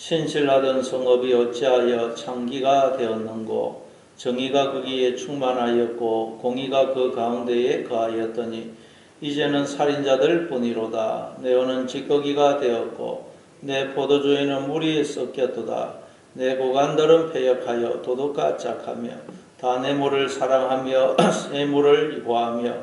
신실하던 성읍이 어찌하여 창기가 되었는고 정의가 거기에 충만하였고 공의가 그 가운데에 거하였더니 이제는 살인자들 뿐이로다. 내 옷은 찌꺼기가 되었고 내 포도주에는 물이 섞였도다. 내 고관들은 패역하여 도둑과 짝하며 다 뇌물을 사랑하며 세물을 구하며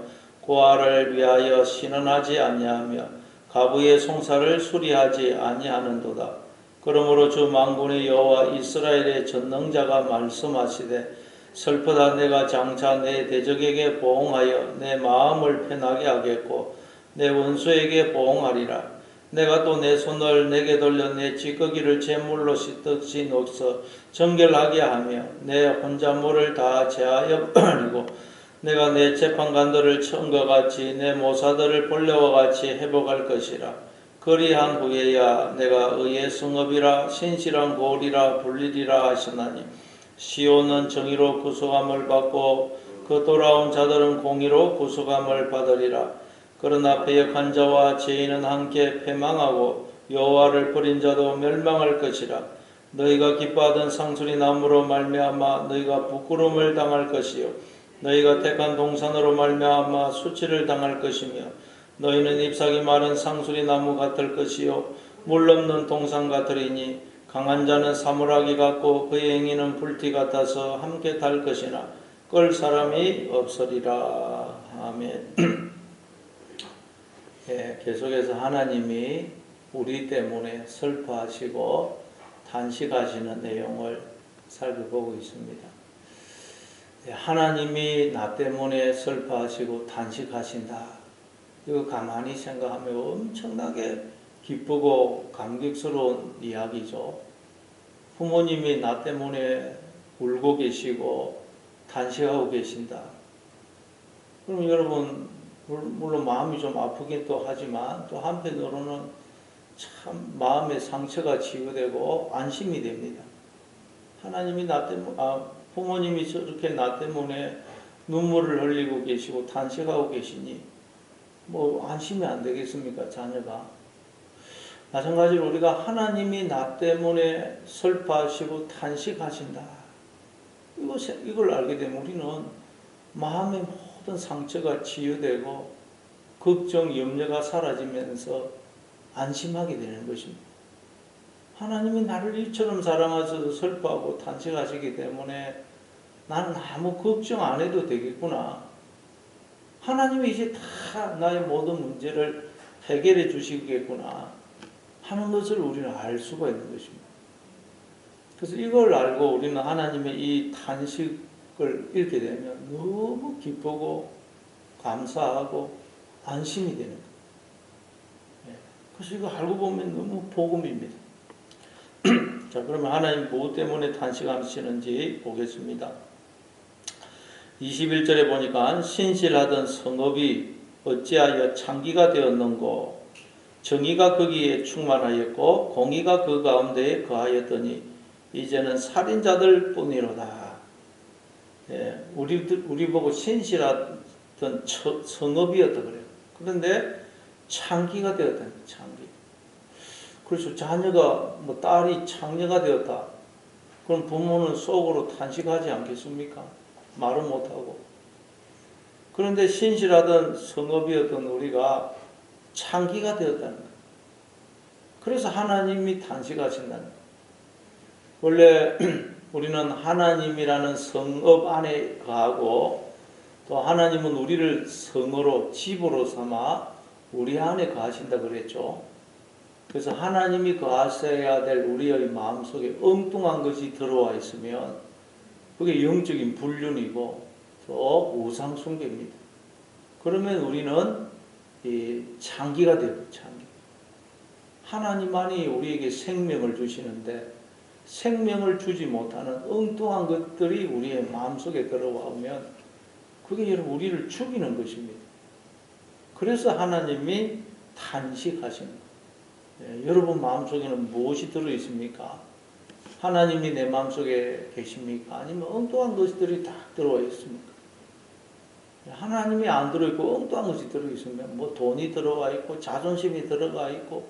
고아를 위하여 신원하지 아니하며 가부의 송사를 수리하지 아니하는도다. 그러므로 주 만군의 여호와 이스라엘의 전능자가 말씀하시되 슬프다. 내가 장차 내 대적에게 보응하여 내 마음을 편하게 하겠고 내 원수에게 보응하리라. 내가 또 내 손을 내게 돌려 내 찌꺼기를 제물로 씻듯이 녹서 정결하게 하며 내 혼자물을 다 제하여 버리고 내가 내 재판관들을 처음과 같이 내 모사들을 본래와 같이 회복할 것이라. 그리한 후에야 내가 의의 성읍이라 신실한 고을이라 불리리라 하시나니 시온은 정의로 구속함을 받고 그 돌아온 자들은 공의로 구속함을 받으리라. 그러나 패역한 자와 죄인은 함께 패망하고 여호와를 버린 자도 멸망할 것이라. 너희가 기뻐하던 상수리 나무로 말미암아 너희가 부끄러움을 당할 것이요 너희가 택한 동산으로 말미암아 수치를 당할 것이며 너희는 잎사귀 마른 상수리 나무 같을 것이요 물 없는 동산 같으리니 강한 자는 사물하기 같고 그의 행위는 불티 같아서 함께 달 것이나 끌 사람이 없으리라. 아멘. 예, 계속해서 하나님이 우리 때문에 슬퍼하시고 탄식하시는 내용을 살펴보고 있습니다. 예, 하나님이 나 때문에 슬퍼하시고 탄식하신다. 이거 가만히 생각하면 엄청나게 기쁘고 감격스러운 이야기죠. 부모님이 나 때문에 울고 계시고 탄식하고 계신다. 그럼 여러분 물론 마음이 좀 아프긴 또 하지만 또 한편으로는 참 마음의 상처가 치유되고 안심이 됩니다. 하나님이 나 때문에 부모님이 저렇게 나 때문에 눈물을 흘리고 계시고 탄식하고 계시니 뭐 안심이 안 되겠습니까? 자녀가. 마찬가지로 우리가 하나님이 나 때문에 슬퍼하시고 탄식하신다. 이걸 알게 되면 우리는 마음의 모든 상처가 치유되고 걱정, 염려가 사라지면서 안심하게 되는 것입니다. 하나님이 나를 이처럼 사랑하셔서 슬퍼하고 탄식하시기 때문에 나는 아무 걱정 안 해도 되겠구나. 하나님이 이제 다 나의 모든 문제를 해결해 주시겠구나 하는 것을 우리는 알 수가 있는 것입니다. 그래서 이걸 알고 우리는 하나님의 이 탄식을 읽게 되면 너무 기쁘고 감사하고 안심이 되는 거예요. 그래서 이거 알고 보면 너무 복음입니다. 자, 그러면 하나님 무엇 때문에 탄식하시는지 보겠습니다. 21절에 보니까 신실하던 성읍이 어찌하여 창기가 되었는고 정의가 거기에 충만하였고 공의가 그 가운데에 거하였더니 이제는 살인자들 뿐이로다. 예, 우리 보고 신실하던 성읍이었다 그래요. 그런데 창기가 되었다. 창기. 그래서 자녀가 딸이 창녀가 되었다. 그럼 부모는 속으로 탄식하지 않겠습니까? 말은 못하고. 그런데 신실하던 성읍이었던 우리가 창기가 되었다는 거예요. 그래서 하나님이 탄식하신다는 거예요. 원래 우리는 하나님이라는 성읍 안에 거하고 또 하나님은 우리를 성으로 집으로 삼아 우리 안에 거하신다 그랬죠. 그래서 하나님이 거하셔야 될 우리의 마음속에 엉뚱한 것이 들어와 있으면 그게 영적인 불륜이고 또 우상 숭배입니다. 그러면 우리는 이 창기가 되고 창기. 하나님만이 우리에게 생명을 주시는데 생명을 주지 못하는 엉뚱한 것들이 우리의 마음속에 들어오면 그게 우리를 죽이는 것입니다. 그래서 하나님이 탄식하시는 거예요. 네, 여러분 마음속에는 무엇이 들어있습니까? 하나님이 내 마음속에 계십니까? 아니면 엉뚱한 것들이 다 들어와 있습니까? 하나님이 안 들어있고 엉뚱한 것이 들어있으면 뭐 돈이 들어와 있고 자존심이 들어가 있고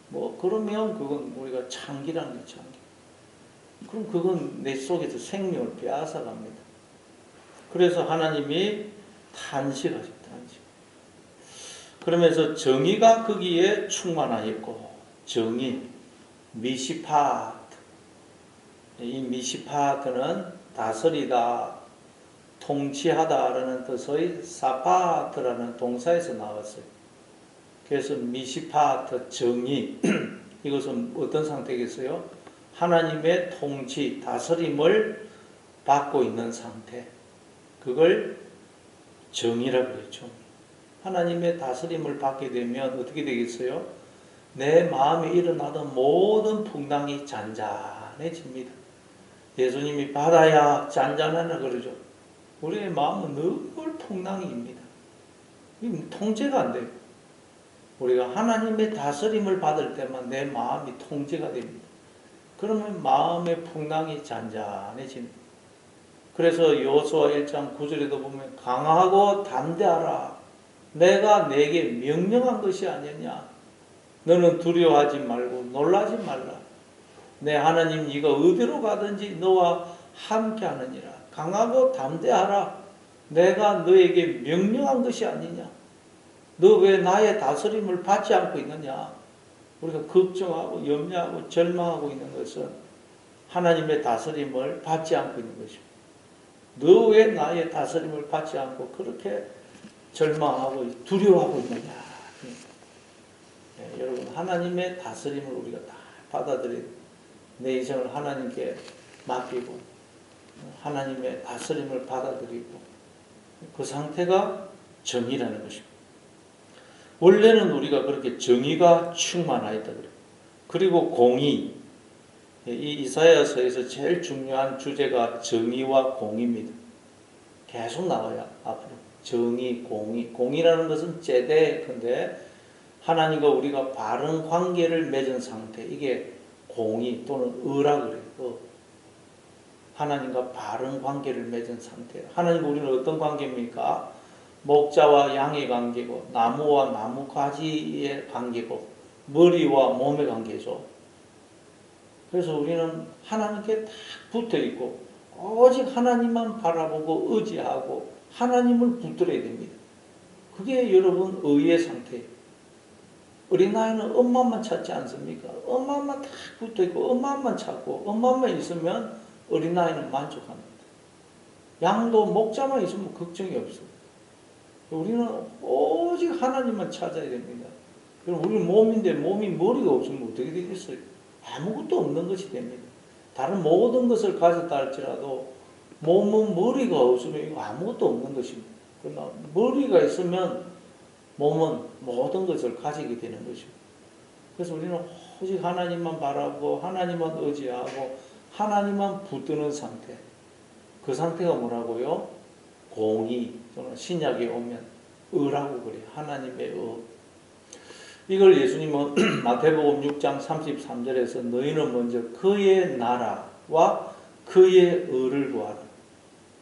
뭐 그러면 그건 우리가 창기라는 게 창기. 그럼 그건 내 속에서 생명을 빼앗아 갑니다. 그래서 하나님이 탄식하십니다. 탄식. 그러면서 정의가 거기에 충만하였고, 정의, 미시파트. 이 미시파트는 다스리다, 통치하다라는 뜻의 사파트라는 동사에서 나왔어요. 그래서 미시파트, 정의, 이것은 어떤 상태겠어요? 하나님의 통치, 다스림을 받고 있는 상태. 그걸 정의라고 그랬죠. 하나님의 다스림을 받게 되면 어떻게 되겠어요? 내 마음에 일어나던 모든 풍랑이 잔잔해집니다. 예수님이 바다야 잔잔하나 그러죠. 우리의 마음은 늘 풍랑입니다. 통제가 안 돼요. 우리가 하나님의 다스림을 받을 때만 내 마음이 통제가 됩니다. 그러면 마음의 풍랑이 잔잔해집니다. 그래서 여호수아 1장 9절에도 보면 강하고 담대하라. 내가 내게 명령한 것이 아니냐. 너는 두려워하지 말고 놀라지 말라. 내 하나님 네가 어디로 가든지 너와 함께 하느니라. 강하고 담대하라. 내가 너에게 명령한 것이 아니냐. 너 왜 나의 다스림을 받지 않고 있느냐. 우리가 걱정하고 염려하고 절망하고 있는 것은 하나님의 다스림을 받지 않고 있는 것입니다. 너 왜 나의 다스림을 받지 않고 그렇게 절망하고 두려워하고 있느냐. 네, 여러분 하나님의 다스림을 우리가 다 받아들이고 내 인생을 하나님께 맡기고 하나님의 다스림을 받아들이고 그 상태가 정의라는 것입니다. 원래는 우리가 그렇게 정의가 충만하였다 그래요. 그리고 공의. 이 이사야서에서 제일 중요한 주제가 정의와 공의입니다. 계속 나와요. 앞으로 정의, 공의. 공의라는 것은 제대인데 하나님과 우리가 바른 관계를 맺은 상태. 이게 공의 또는 의라 그래요. 하나님과 바른 관계를 맺은 상태. 하나님과 우리는 어떤 관계입니까? 목자와 양의 관계고 나무와 나무 가지의 관계고 머리와 몸의 관계죠. 그래서 우리는 하나님께 딱 붙어있고 오직 하나님만 바라보고 의지하고 하나님을 붙들어야 됩니다. 그게 여러분 의의 상태예요. 어린아이는 엄마만 찾지 않습니까? 엄마만 딱 붙어있고 엄마만 찾고 엄마만 있으면 어린아이는 만족합니다. 양도 목자만 있으면 걱정이 없어요. 우리는 오직 하나님만 찾아야 됩니다. 그럼 우리는 몸인데 몸이 머리가 없으면 어떻게 되겠어요? 아무것도 없는 것이 됩니다. 다른 모든 것을 가졌다 할지라도 몸은 머리가 없으면 아무것도 없는 것입니다. 그러나 머리가 있으면 몸은 모든 것을 가지게 되는 것입니다. 그래서 우리는 오직 하나님만 바라보고 하나님만 의지하고 하나님만 붙드는 상태. 그 상태가 뭐라고요? 공의 또는 신약에 오면 의라고 그래요. 하나님의 의. 이걸 예수님은 마태복음 6장 33절에서 너희는 먼저 그의 나라와 그의 의를 구하라.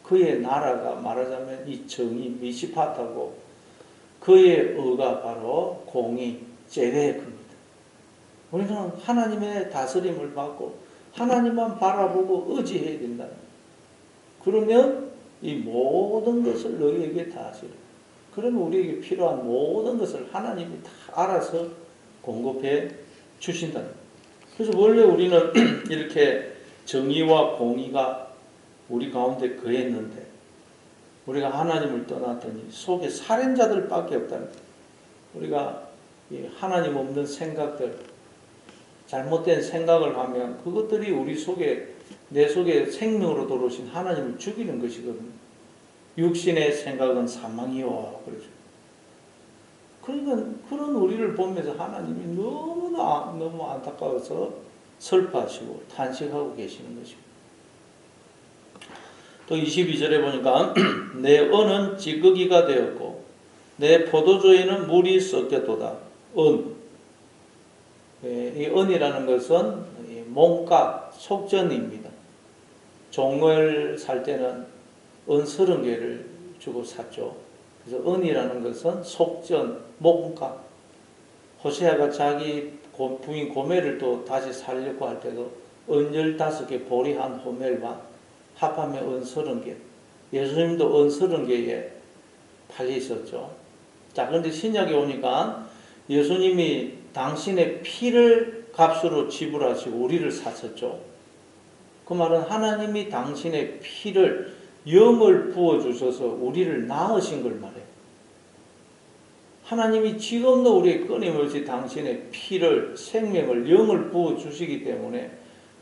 그의 나라가 말하자면 이 정의, 미시파타고 그의 의가 바로 공의, 제레크입니다. 우리는 하나님의 다스림을 받고 하나님만 바라보고 의지해야 된다. 그러면 이 모든 것을 너희에게 다 하시라. 그러면 우리에게 필요한 모든 것을 하나님이 다 알아서 공급해 주신다. 그래서 원래 우리는 이렇게 정의와 공의가 우리 가운데 거했는데 우리가 하나님을 떠났더니 속에 살인자들밖에 없다는 거예요. 우리가 하나님 없는 생각들, 잘못된 생각을 하면 그것들이 우리 속에 내 속에 생명으로 들어오신 하나님을 죽이는 것이거든요. 육신의 생각은 사망이요. 그러죠. 그러니까 그런 우리를 보면서 하나님이 너무 안타까워서 슬퍼하시고 탄식하고 계시는 것입니다. 또 22절에 보니까 내 은은 찌꺼기가 되었고 내 포도주에는 물이 섞였도다. 은. 이 은이라는 것은 몸값, 속전입니다. 종을 살 때는 은 30개를 주고 샀죠. 그래서 은이라는 것은 속전, 몸값. 호세아가 자기 부인 고멜을 또 다시 살려고 할 때도 은 15개, 보리 한 호멜만 합하면 은 30개. 예수님도 은 30개에 팔려 있었죠. 자, 그런데 신약에 오니까 예수님이 당신의 피를 값으로 지불하시고 우리를 사셨죠. 그 말은 하나님이 당신의 피를, 영을 부어주셔서 우리를 낳으신 걸 말해요. 하나님이 지금도 우리에게 끊임없이 당신의 피를, 생명을, 영을 부어주시기 때문에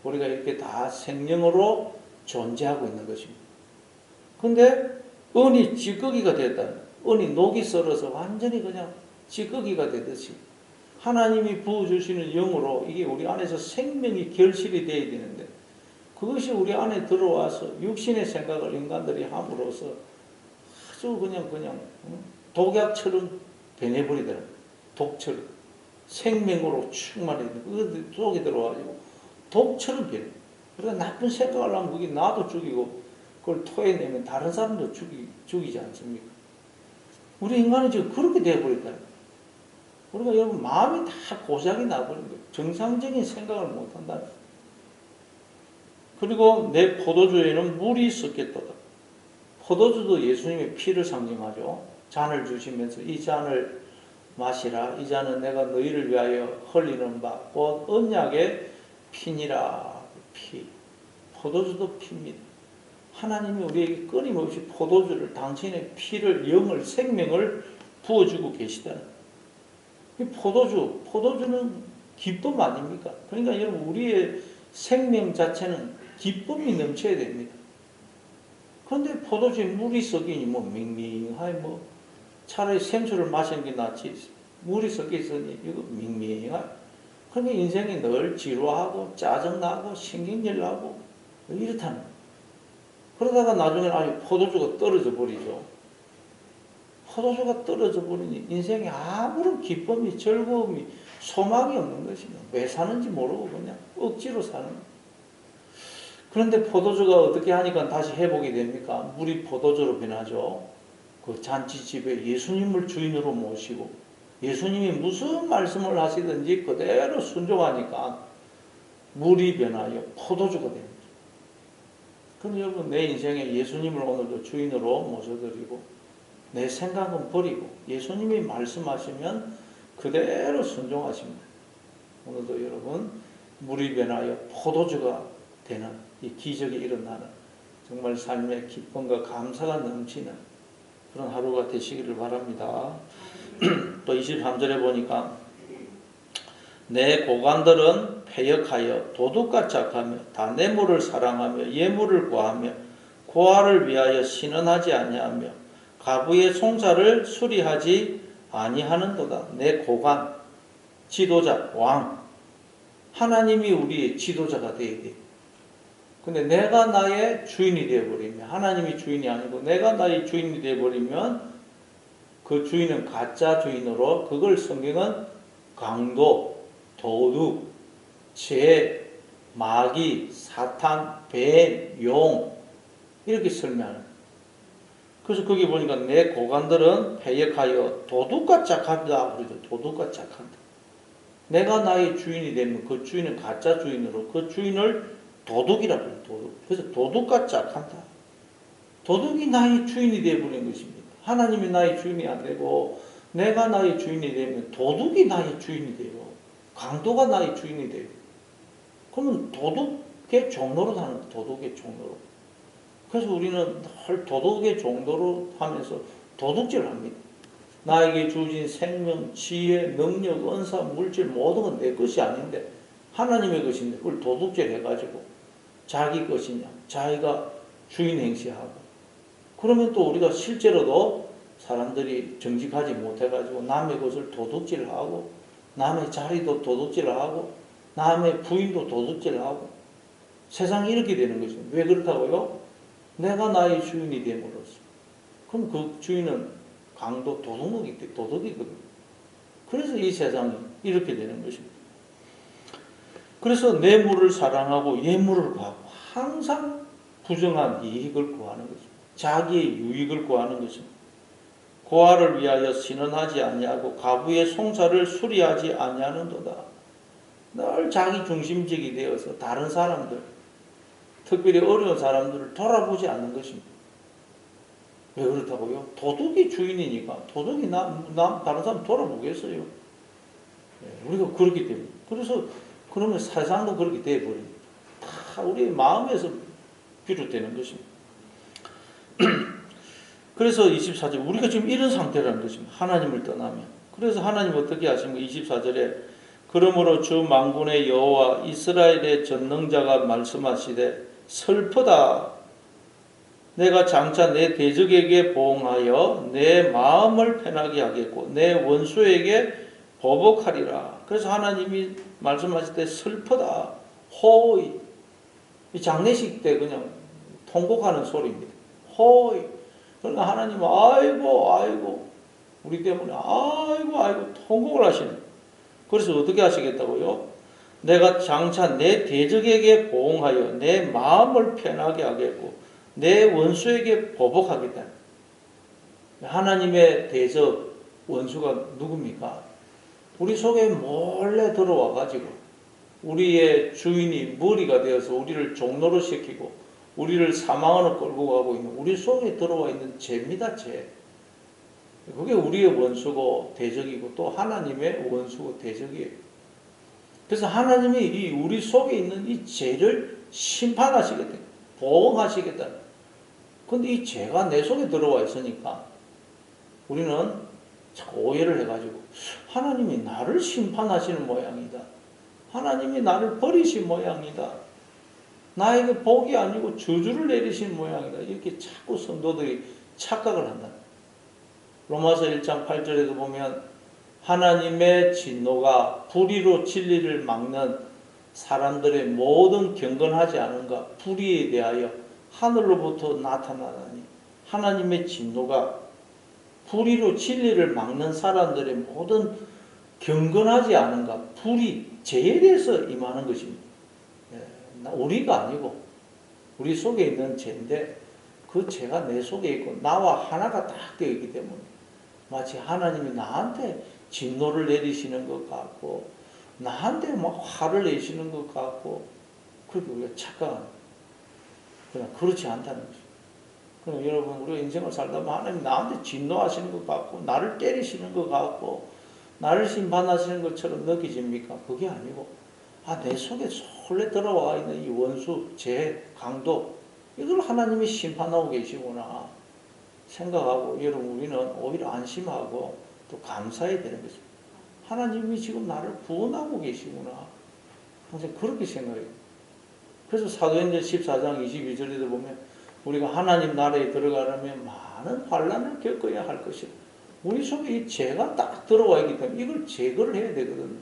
우리가 이렇게 다 생명으로 존재하고 있는 것입니다. 근데 은이 찌꺼기가 됐다. 은이 녹이 썰어서 완전히 그냥 찌꺼기가 되듯이 하나님이 부어주시는 영으로 이게 우리 안에서 생명이 결실이 되어야 되는데 그것이 우리 안에 들어와서 육신의 생각을 인간들이 함으로써 아주 그냥 독약처럼 변해버리더라. 독처럼 생명으로 충만해. 그 속에 들어와가지고 독처럼 변해. 그러니까 나쁜 생각을 하면 그게 나도 죽이고 그걸 토해내면 다른 사람도 죽이지 않습니까? 우리 인간이 지금 그렇게 되어버렸다. 우리가 여러분 마음이 다 고장이 나버린 거예요. 정상적인 생각을 못한다. 그리고 내 포도주에는 물이 섞였도다. 포도주도 예수님의 피를 상징하죠. 잔을 주시면서 이 잔을 마시라. 이 잔은 내가 너희를 위하여 흘리는 바 곧 언약의 피니라. 피. 포도주도 피입니다. 하나님이 우리에게 끊임없이 포도주를, 당신의 피를, 영을, 생명을 부어주고 계시다는. 이 포도주는 기쁨 아닙니까? 그러니까 여러분 우리의 생명 자체는 기쁨이 넘쳐야 됩니다. 그런데 포도주에 물이 섞이니 밍밍하니 차라리 생수를 마시는 게 낫지. 물이 섞여 있으니 이거 밍밍하니. 그러니까 인생이 늘 지루하고 짜증나고 신경질 나고 이렇다는 거예요. 그러다가 나중에는 포도주가 떨어져 버리죠. 포도주가 떨어져 버리니 인생에 아무런 기쁨이, 즐거움이, 소망이 없는 것입니다. 왜 사는지 모르고 그냥 억지로 사는 거예요. 그런데 포도주가 어떻게 하니까 다시 회복이 됩니까? 물이 포도주로 변하죠. 그 잔치집에 예수님을 주인으로 모시고 예수님이 무슨 말씀을 하시든지 그대로 순종하니까 물이 변하여 포도주가 됩니다. 그럼 여러분 내 인생에 예수님을 오늘도 주인으로 모셔드리고 내 생각은 버리고 예수님이 말씀하시면 그대로 순종하십니다. 오늘도 여러분 물이 변하여 포도주가 되는 이 기적이 일어나는 정말 삶의 기쁨과 감사가 넘치는 그런 하루가 되시기를 바랍니다. 또 23절에 보니까 내 고관들은 패역하여 도둑같이 악하며 다 뇌물을 사랑하며 예물을 구하며 고아를 위하여 신원하지 아니하며 가부의 송사를 수리하지 아니하는도다. 내 고관, 지도자, 왕, 하나님이 우리의 지도자가 되어야 돼. 근데 내가 나의 주인이 되어버리면 하나님이 주인이 아니고 내가 나의 주인이 되어버리면 그 주인은 가짜 주인으로 그걸 성경은 강도, 도둑, 죄, 마귀, 사탄, 뱀, 용 이렇게 설명하는. 그래서 거기 보니까 내 고관들은 패역하여 도둑같이 악한다. 그러죠. 도둑같이 악한다. 내가 나의 주인이 되면 그 주인은 가짜 주인으로 그 주인을 도둑이라고 해요. 도둑. 그래서 도둑같이 악한다. 도둑이 나의 주인이 되어버린 것입니다. 하나님이 나의 주인이 안 되고 내가 나의 주인이 되면 도둑이 나의 주인이 되고 강도가 나의 주인이 돼요. 그러면 도둑의 종로로 하는 거예요. 도둑의 종로로. 그래서 우리는 늘 도둑의 종로로 하면서 도둑질을 합니다. 나에게 주어진 생명, 지혜, 능력, 은사, 물질 모든 건 내 것이 아닌데 하나님의 것인데 그걸 도둑질 해가지고 자기 것이냐 자기가 주인 행세하고 그러면 또 우리가 실제로도 사람들이 정직하지 못해가지고 남의 것을 도둑질하고 남의 자리도 도둑질하고 남의 부인도 도둑질하고 세상이 이렇게 되는 것입니다. 왜 그렇다고요? 내가 나의 주인이 됨으로써. 그럼 그 주인은 강도 도둑이거든요. 그래서 이 세상이 이렇게 되는 것입니다. 그래서 뇌물을 사랑하고 예물을 구하고 항상 부정한 이익을 구하는 것입니다. 자기의 유익을 구하는 것입니다. 고아를 위하여 신원하지 아니하고 가부의 송사를 수리하지 아니하는도다. 늘 자기 중심적이 되어서 다른 사람들, 특별히 어려운 사람들을 돌아보지 않는 것입니다. 왜 그렇다고요? 도둑이 주인이니까 도둑이 다른 사람 돌아보겠어요? 우리가 그렇기 때문에. 그래서 그러면 세상도 그렇게 되어버립니다. 다 우리의 마음에서 비롯되는 것입니다. 그래서 24절, 우리가 지금 이런 상태라는 것입니다. 하나님을 떠나면. 그래서 하나님 어떻게 하십니까? 24절에 그러므로 주 만군의 여호와 이스라엘의 전능자가 말씀하시되 슬프다. 내가 장차 내 대적에게 보응하여 내 마음을 편하게 하겠고 내 원수에게 보복하리라. 그래서 하나님이 말씀하실 때 슬프다. 호의. 이 장례식 때 그냥 통곡하는 소리입니다. 호의. 그러니까 하나님은 아이고 우리 때문에 아이고 통곡을 하시는. 그래서 어떻게 하시겠다고요? 내가 장차 내 대적에게 보응하여 내 마음을 편하게 하겠고 내 원수에게 보복하겠다. 하나님의 대적 원수가 누굽니까? 우리 속에 몰래 들어와 가지고 우리의 주인이 머리가 되어서 우리를 종로로 시키고 우리를 사망으로 끌고 가고 있는 우리 속에 들어와 있는 죄입니다. 죄. 그게 우리의 원수고 대적이고 또 하나님의 원수고 대적이에요. 그래서 하나님이 이 우리 속에 있는 이 죄를 심판하시겠다. 보응하시겠다. 근데 이 죄가 내 속에 들어와 있으니까 우리는 자꾸 오해를 해가지고 하나님이 나를 심판하시는 모양이다. 하나님이 나를 버리신 모양이다. 나에게 복이 아니고 저주를 내리신 모양이다. 이렇게 자꾸 성도들이 착각을 한다. 로마서 1장 8절에도 보면 하나님의 진노가 불의로 진리를 막는 사람들의 모든 경건하지 않은가 불의에 대하여 하늘로부터 나타나다니 하나님의 진노가 불의로 진리를 막는 사람들의 모든 경건하지 않은가 불의, 죄에 대해서 임하는 것입니다. 우리가 아니고 우리 속에 있는 죄인데 그 죄가 내 속에 있고 나와 하나가 딱 되어 있기 때문에 마치 하나님이 나한테 진노를 내리시는 것 같고 나한테 막 화를 내시는 것 같고 그렇게 우리가 착각합니다. 그냥 그렇지 않다는 거죠. 그럼 여러분 우리가 인생을 살다 보면 하나님 나한테 진노하시는 것 같고 나를 때리시는 것 같고 나를 심판하시는 것처럼 느껴집니까? 그게 아니고 내 속에 솔래 들어와 있는 이 원수, 죄, 강도 이걸 하나님이 심판하고 계시구나 생각하고 여러분 우리는 오히려 안심하고 또 감사해야 되는 것입니다. 하나님이 지금 나를 구원하고 계시구나 항상 그렇게 생각해요. 그래서 사도행전 14장 22절에도 보면 우리가 하나님 나라에 들어가려면 많은 환난을 겪어야 할 것이다. 우리 속에 이 죄가 딱 들어와 있기 때문에 이걸 제거를 해야 되거든요.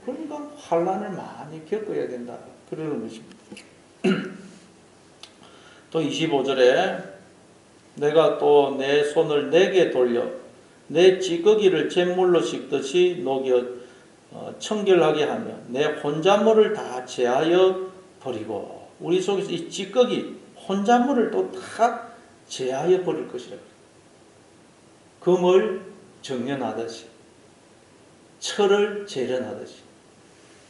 그러니까 환난을 많이 겪어야 된다. 그러는 것입니다. 또 25절에 내가 또 내 손을 내게 돌려 내 찌꺼기를 잿물로 씻듯이 녹여 청결하게 하며 내 혼자물을 다 제하여 버리고 우리 속에서 이 찌꺼기 혼자물을 또 다 제하여 버릴 것이라. 금을 정련하듯이 철을 재련하듯이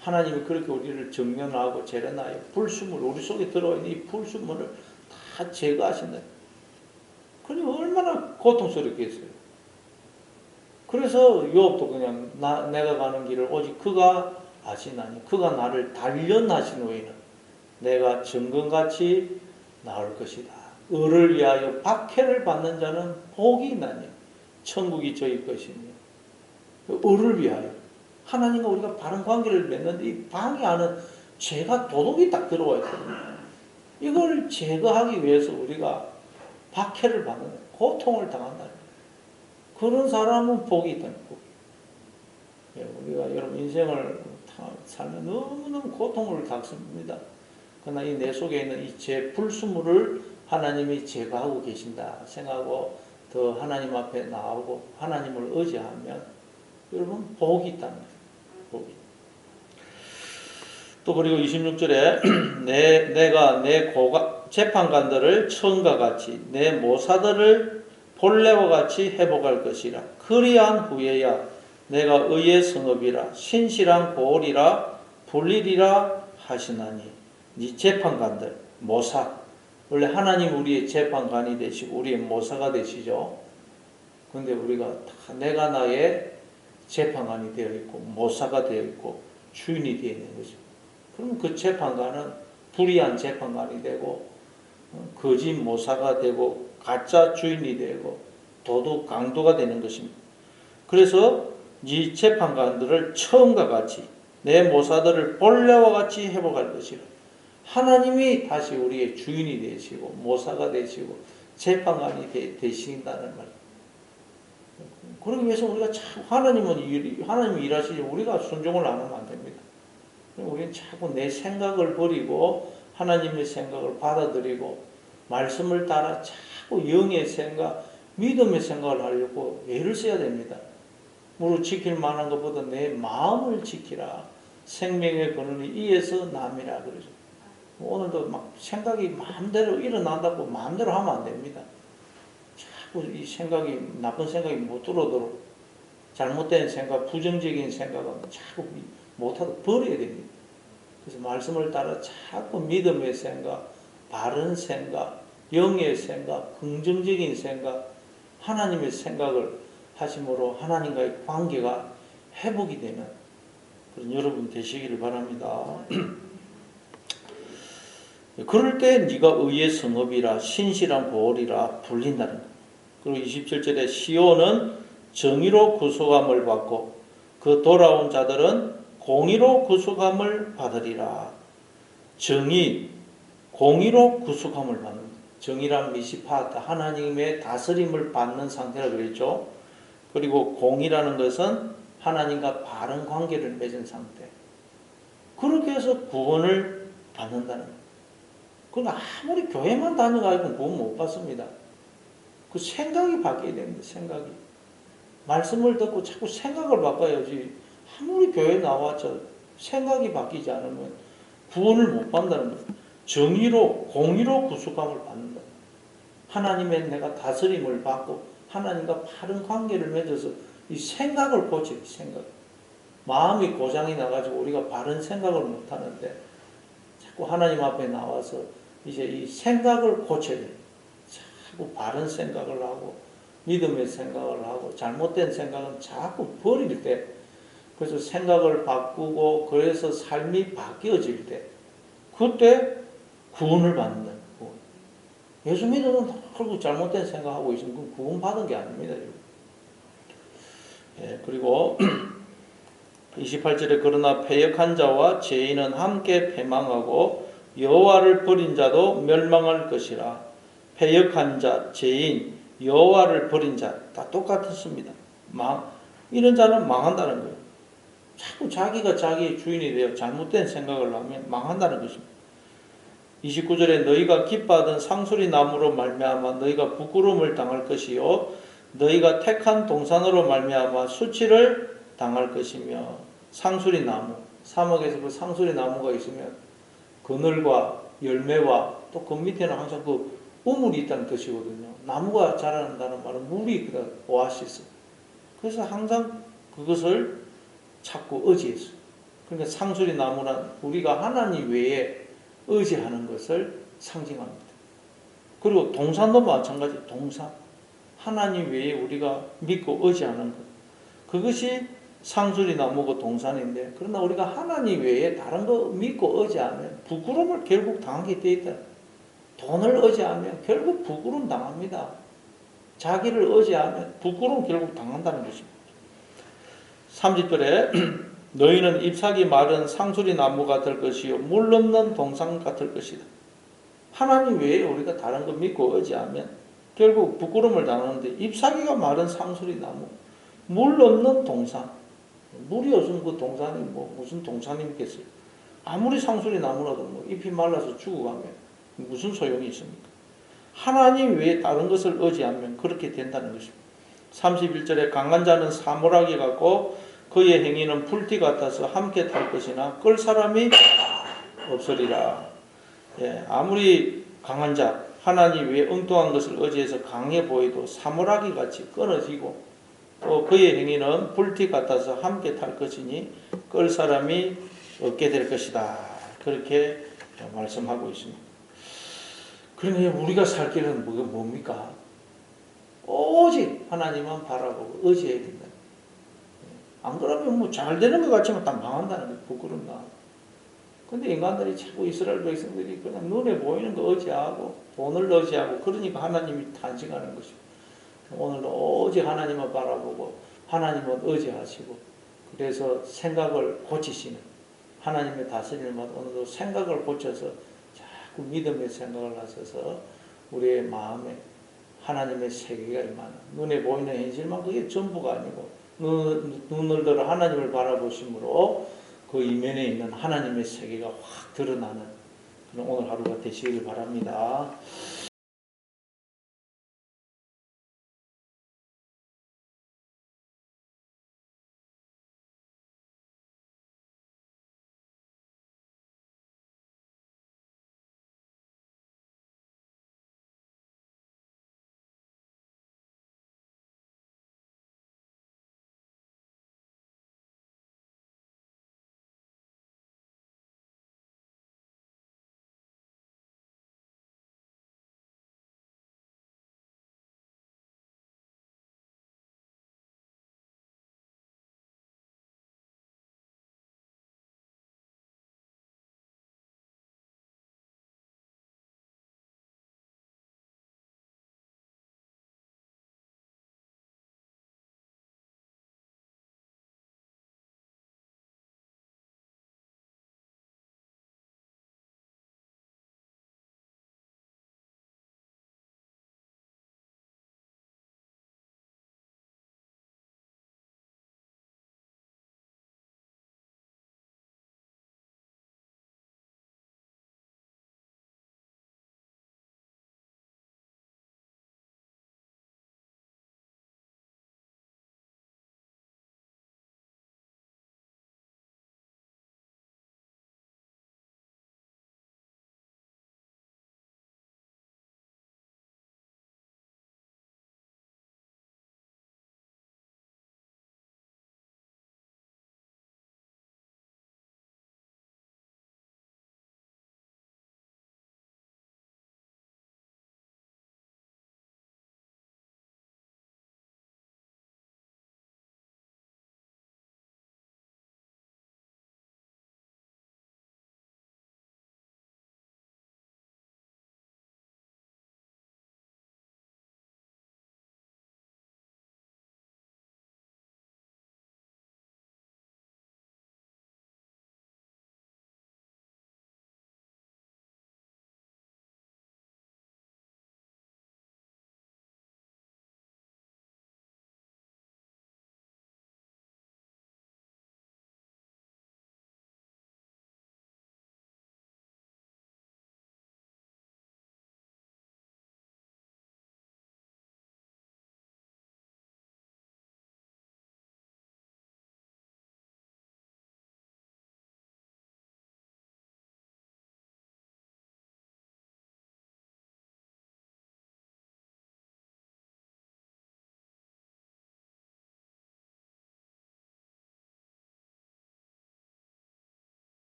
하나님이 그렇게 우리를 정련하고 재련하여 불순물 우리 속에 들어와 있는 이 불순물을 다 제거하신다. 그러니 얼마나 고통스럽겠어요. 그래서 욥도 그냥 내가 가는 길을 오직 그가 아시나니 그가 나를 단련하신 후에는 내가 정금같이 나올 것이다. 을을 위하여 박해를 받는 자는 복이 있나니 천국이 저희 것이며 을을 위하여 하나님과 우리가 바른 관계를 맺는데 이 방해하는 죄가 도둑이 딱 들어와 있거든요. 이걸 제거하기 위해서 우리가 박해를 받는 고통을 당한다. 그런 사람은 복이 있다는 거예요. 우리가 여러분 인생을 살면 너무너무 고통을 겪습니다. 그러나 이 내 속에 있는 이 죄 불순물을 하나님이 제거하고 계신다 생각하고 더 하나님 앞에 나오고 하나님을 의지하면 여러분 복이 있다는 거예요. 복이. 또 그리고 26절에 내가 내 재판관들을 처음과 같이 내 모사들을 본래와 같이 회복할 것이라. 그리한 후에야 내가 의의 성읍이라 신실한 고을이라 불리리라 하시나니. 이 재판관들, 모사, 원래 하나님 우리의 재판관이 되시고 우리의 모사가 되시죠. 근데 우리가 다 내가 나의 재판관이 되어 있고 모사가 되어 있고 주인이 되어 있는 거죠. 그러면 그 재판관은 불의한 재판관이 되고 거짓 모사가 되고 가짜 주인이 되고 도둑 강도가 되는 것입니다. 그래서 이 재판관들을 처음과 같이 내 모사들을 본래와 같이 회복할 것이라. 하나님이 다시 우리의 주인이 되시고 모사가 되시고 재판관이 되신다는 말입니다. 그러기 위해서 우리가 참 하나님이 일하시지 우리가 순종을 안 하면 안 됩니다. 우리는 자꾸 내 생각을 버리고 하나님의 생각을 받아들이고 말씀을 따라 자꾸 영의 생각, 믿음의 생각을 하려고 애를 써야 됩니다. 무릇 지킬 만한 것보다 내 마음을 지키라. 생명의 근원이 이에서 남이라 그러죠. 오늘도 막 생각이 마음대로 일어난다고 마음대로 하면 안 됩니다. 자꾸 이 생각이 나쁜 생각이 못 들어오도록 잘못된 생각, 부정적인 생각은 자꾸 못하도록 버려야 됩니다. 그래서 말씀을 따라 자꾸 믿음의 생각, 바른 생각, 영의 생각, 긍정적인 생각, 하나님의 생각을 하심으로 하나님과의 관계가 회복이 되는 그런 여러분 되시기를 바랍니다. 그럴 때 네가 의의 성읍이라 신실한 고을이라 불린다는 것. 그리고 27절에 시온은 정의로 구속함을 받고 그 돌아온 자들은 공의로 구속함을 받으리라. 정의, 공의로 구속함을 받는 것. 정의란 미시파타, 하나님의 다스림을 받는 상태라 그랬죠. 그리고 공의라는 것은 하나님과 바른 관계를 맺은 상태. 그렇게 해서 구원을 받는다는 거예요. 그건 아무리 교회만 다녀가지고 구원 못 받습니다. 그 생각이 바뀌어야 됩니다. 생각이. 말씀을 듣고 자꾸 생각을 바꿔야지. 아무리 교회 나왔자 생각이 바뀌지 않으면 구원을 못 받는다는 거예요. 정의로, 공의로 구속함을 받는다. 하나님의 내가 다스림을 받고 하나님과 바른 관계를 맺어서 이 생각을 고쳐야 돼. 생각. 마음이 고장이 나가지고 우리가 바른 생각을 못 하는데 자꾸 하나님 앞에 나와서 이제 이 생각을 고쳐야 돼. 자꾸 바른 생각을 하고 믿음의 생각을 하고 잘못된 생각은 자꾸 버릴 때, 그래서 생각을 바꾸고 그래서 삶이 바뀌어질 때, 그때 구원을 받는다. 예수 믿으면 결국 잘못된 생각하고 있으면 그건 구원 받은 게 아닙니다. 예, 그리고 28절에 그러나 패역한 자와 죄인은 함께 패망하고 여호와를 버린 자도 멸망할 것이라. 패역한 자, 죄인, 여호와를 버린 자 다 똑같습니다. 이런 자는 망한다는 거예요. 자꾸 자기가 자기의 주인이 되어 잘못된 생각을 하면 망한다는 것입니다. 29절에 너희가 기뻐하던 상수리 나무로 말미암아 너희가 부끄러움을 당할 것이요 너희가 택한 동산으로 말미암아 수치를 당할 것이며. 상수리 나무, 사막에서 그 상수리 나무가 있으면 그늘과 열매와 또 그 밑에는 항상 그 우물이 있다는 뜻이거든요. 나무가 자란다는 말은 물이 있다, 오아시스. 그래서 항상 그것을 찾고 의지했어요. 그러니까 상수리 나무란 우리가 하나님 외에 의지하는 것을 상징합니다. 그리고 동산도 마찬가지. 동산, 하나님 외에 우리가 믿고 의지하는 것, 그것이 상수리 나무고 동산인데, 그러나 우리가 하나님 외에 다른 거 믿고 의지하면 부끄러움을 결국 당하게 돼 있다. 돈을 의지하면 결국 부끄러움 당합니다. 자기를 의지하면 부끄러움 결국 당한다는 것입니다. 30절에 너희는 잎사귀 마른 상수리 나무가 될 것이요 물 없는 동산 같을 것이다. 하나님 외에 우리가 다른 거 믿고 의지하면 결국 부끄러움을 당하는데, 잎사귀가 마른 상수리 나무, 물 없는 동산, 물이 없으면 그 동산이 무슨 동산이겠어요. 아무리 상수리 나무라도 잎이 말라서 죽어가면 무슨 소용이 있습니까? 하나님 외에 다른 것을 의지하면 그렇게 된다는 것입니다. 31절에 강한 자는 사물하기 같고 그의 행위는 불띠 같아서 함께 탈 것이나 끌 사람이 없으리라. 예, 아무리 강한 자, 하나님 외에 엉뚱한 것을 의지해서 강해 보여도 사물하기 같이 끊어지고 또 그의 행위는 불티 같아서 함께 탈 것이니 끌 사람이 없게 될 것이다. 그렇게 말씀하고 있습니다. 그러니 우리가 살 길은 뭡니까? 오직 하나님만 바라보고 의지해야 된다. 안 그러면 뭐 잘 되는 것 같지만 다 망한다는 게 부끄럽나. 근데 인간들이 자꾸 이스라엘 백성들이 그냥 눈에 보이는 거 의지하고 돈을 의지하고 그러니까 하나님이 탄식하는 것이고, 오늘도 오직 하나님만 바라보고 하나님만 의지하시고, 그래서 생각을 고치시는 하나님의 다스림을 오늘도 생각을 고쳐서 자꾸 믿음의 생각을 하셔서 우리의 마음에 하나님의 세계가 임하는, 눈에 보이는 현실만 그게 전부가 아니고 눈을 들어 하나님을 바라보심으로 그 이면에 있는 하나님의 세계가 확 드러나는 그런 오늘 하루가 되시길 바랍니다.